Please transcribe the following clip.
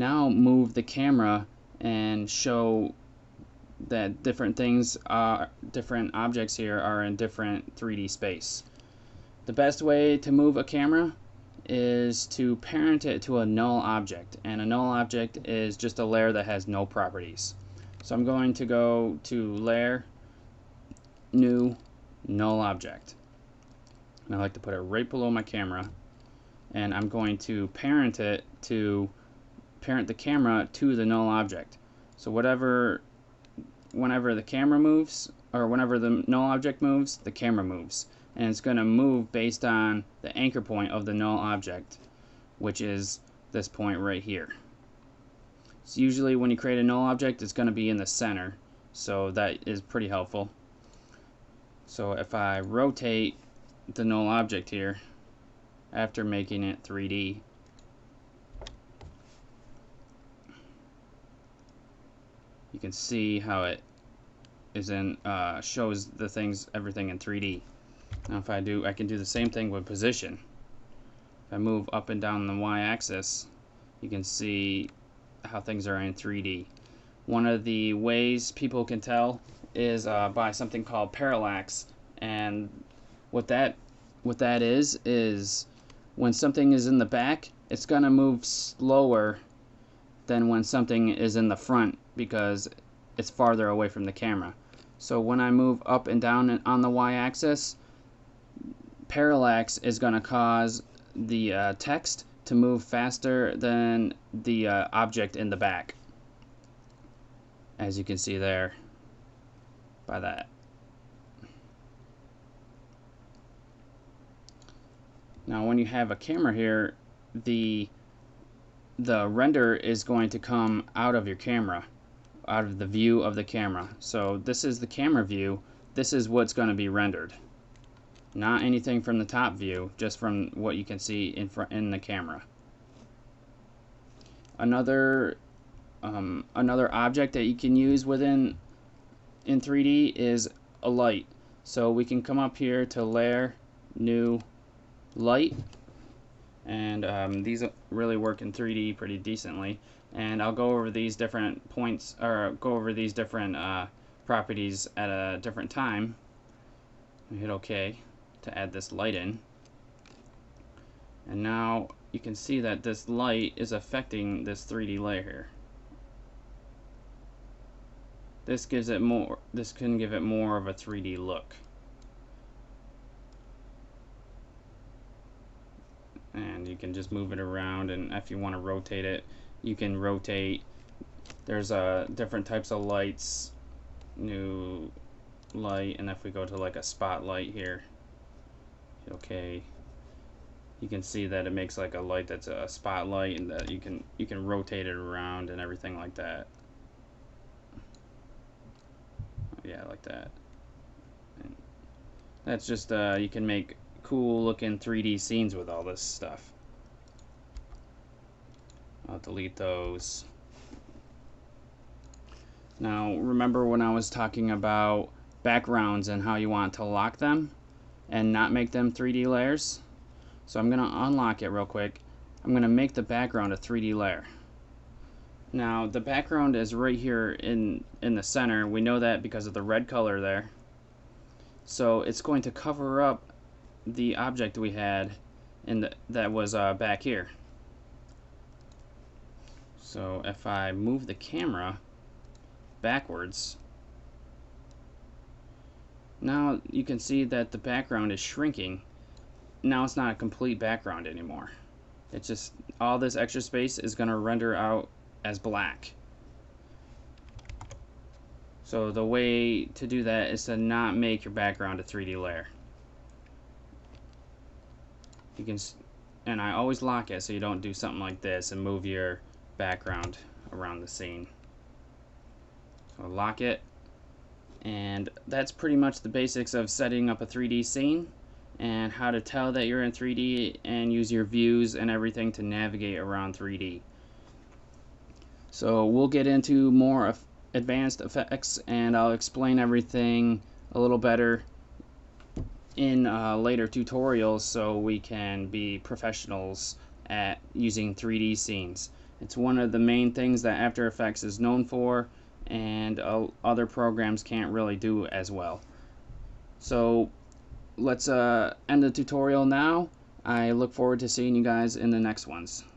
Now move the camera and show that different objects here are in different 3D space. The best way to move a camera is to parent it to a null object, and a null object is just a layer that has no properties. So I'm going to go to Layer, New, Null Object, and I like to put it right below my camera, and I'm going to parent the camera to the null object. So whenever the camera moves, or whenever the null object moves, the camera moves. And it's going to move based on the anchor point of the null object, which is this point right here. So usually when you create a null object, it's going to be in the center, so that is pretty helpful. So if I rotate the null object here after making it 3D, you can see how it is shows everything in 3D. Now if I can do the same thing with position. If I move up and down the y-axis, you can see how things are in 3D. One of the ways people can tell is by something called parallax, and what that is when something is in the back, it's going to move slower than when something is in the front because it's farther away from the camera. So when I move up and down on the y-axis, parallax is going to cause the text to move faster than the object in the back, as you can see there by that. Now when you have a camera here, the render is going to come out of your camera, out of the view of the camera. So this is the camera view. This is what's going to be rendered. Not anything from the top view, just from what you can see in the camera. Another object that you can use in 3D is a light. So we can come up here to Layer, New, Light, and these really work in 3D pretty decently. And I'll go over these different points, or go over these different properties at a different time. Hit OK to add this light in, and now you can see that this light is affecting this 3D layer here. This can give it more of a 3D look. And you can just move it around, and if you want to rotate it, you can rotate. There's different types of lights, new light, and if we go to like a spotlight here, okay, you can see that it makes like a light that's a spotlight, and that you can rotate it around and everything like that. Yeah, like that. And that's just you can make cool looking 3D scenes with all this stuff. I'll delete those. Now remember when I was talking about backgrounds and how you want to lock them and not make them 3D layers? So I'm going to unlock it real quick. I'm going to make the background a 3D layer. Now the background is right here in the center. We know that because of the red color there. So it's going to cover up the object we had that was back here. So if I move the camera backwards, now you can see that the background is shrinking. Now it's not a complete background anymore. It's just all this extra space is going to render out as black. So the way to do that is to not make your background a 3D layer. You can, and I always lock it so you don't do something like this and move your background around the scene. So lock it, and that's pretty much the basics of setting up a 3D scene and how to tell that you're in 3D and use your views and everything to navigate around 3D. So we'll get into more advanced effects, and I'll explain everything a little better in later tutorials so we can be professionals at using 3D scenes. It's one of the main things that After Effects is known for, and other programs can't really do as well. So let's end the tutorial now. I look forward to seeing you guys in the next ones.